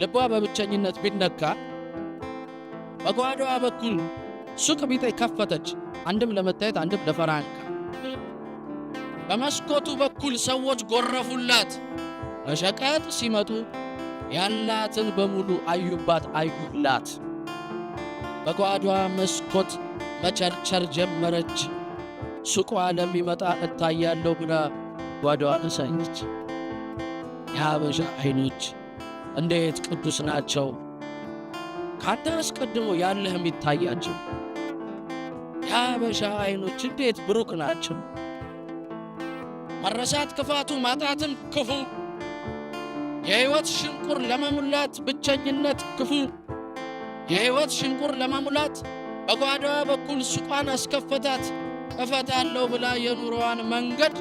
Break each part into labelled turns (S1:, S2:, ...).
S1: ልቧ በብቸኝነት ቢነካ በጓዳዋ በኩል ሱቅ ቢጤ ከፈተች። አንድም ለመታየት አንድም ለፈራንካ። በመስኮቱ በኩል ሰዎች ጎረፉላት። በሸቀጥ ሲመጡ ያላትን በሙሉ አዩባት አዩላት። በጓዳዋ መስኮት መቸርቸር ጀመረች። ሱቋ ለሚመጣ እታያለሁ ብላ ጓዳዋን አሳየች። የሀበሻ አይኖች እንዴት ቅዱስ ናቸው! ካንተ አስቀድሞ ያለህም ይታያቸው። የሀበሻ አይኖች እንዴት ብሩክ ናቸው! መረሳት ክፋቱ፣ ማጣትም ክፉ፣ የሕይወት ሽንቁር ለመሙላት ብቸኝነት ክፉ። የሕይወት ሽንቁር ለመሙላት በጓዳዋ በኩል ሱቋን አስከፈታት። እፈታለሁ ብላ የኑሮዋን መንገድ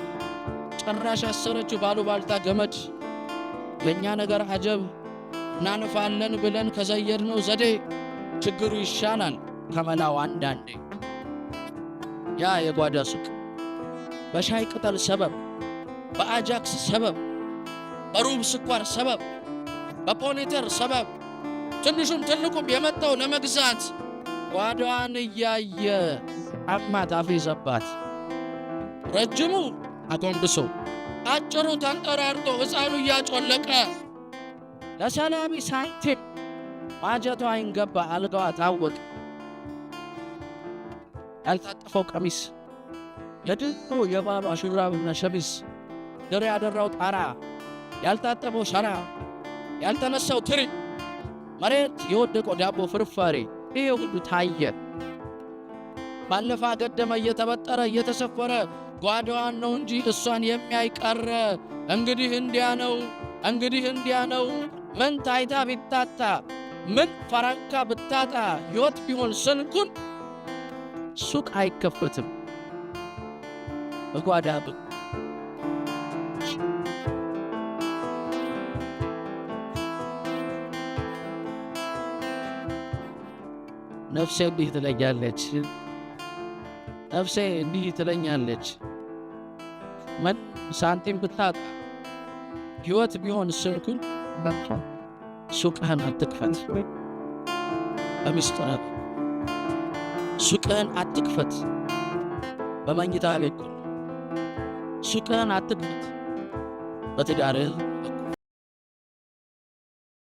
S1: ጭራሽ አሰረችው ባሉባልታ ገመድ። የእኛ ነገር አጀብ፣ እናንፋለን ብለን ከዘየድነው ዘዴ ችግሩ ይሻላል ከመላው አንዳንዴ። ያ የጓዳ ሱቅ በሻይ ቅጠል ሰበብ፣ በአጃክስ ሰበብ፣ በሩብ ስኳር ሰበብ፣ በፖሊተር ሰበብ ትንሹም ትልቁም የመጣው ለመግዛት ጓዳዋን እያየ አማት አፌዘባት። ረጅሙ አጎንብሶ አጭሩ ተንጠራርቶ ሕፃኑ እያጮለቀ ለሰላሚ ሳንቲም ማጀቷ አይንገባ አልጋዋ ታወቅ። ያልታጠፈው ቀሚስ፣ የድሮ የባሏ ሹራብና ሸሚዝ፣ ድር ያደራው ጣራ፣ ያልታጠበው ሸራ፣ ያልተነሳው ትሪ፣ መሬት የወደቀው ዳቦ ፍርፋሬ፣ ይሄ ሁሉ ታየ። ባለፋ ገደመ እየተበጠረ እየተሰፈረ ጓዳዋን ነው እንጂ እሷን የሚያይቀረ። እንግዲህ እንዲያ ነው፣ እንግዲህ እንዲያ ነው። ምን ታይታ ቢታጣ፣ ምን ፈራንካ ብታጣ፣ ሕይወት ቢሆን ስንኩን ሱቅ አይከፈትም በጓዳ ብቅ። ነፍሴ እንዲህ ትለኛለች፣ ነፍሴ እንዲህ ትለኛለች። ምን ሳንቲም ብታጣ፣ ሕይወት ቢሆን ስንኩን ሱቅህን አትክፈት። በሚስጥር ሱቅህን አትክፈት። በመኝታ ቤት ሱቅህን አትክፈት። በትዳርህ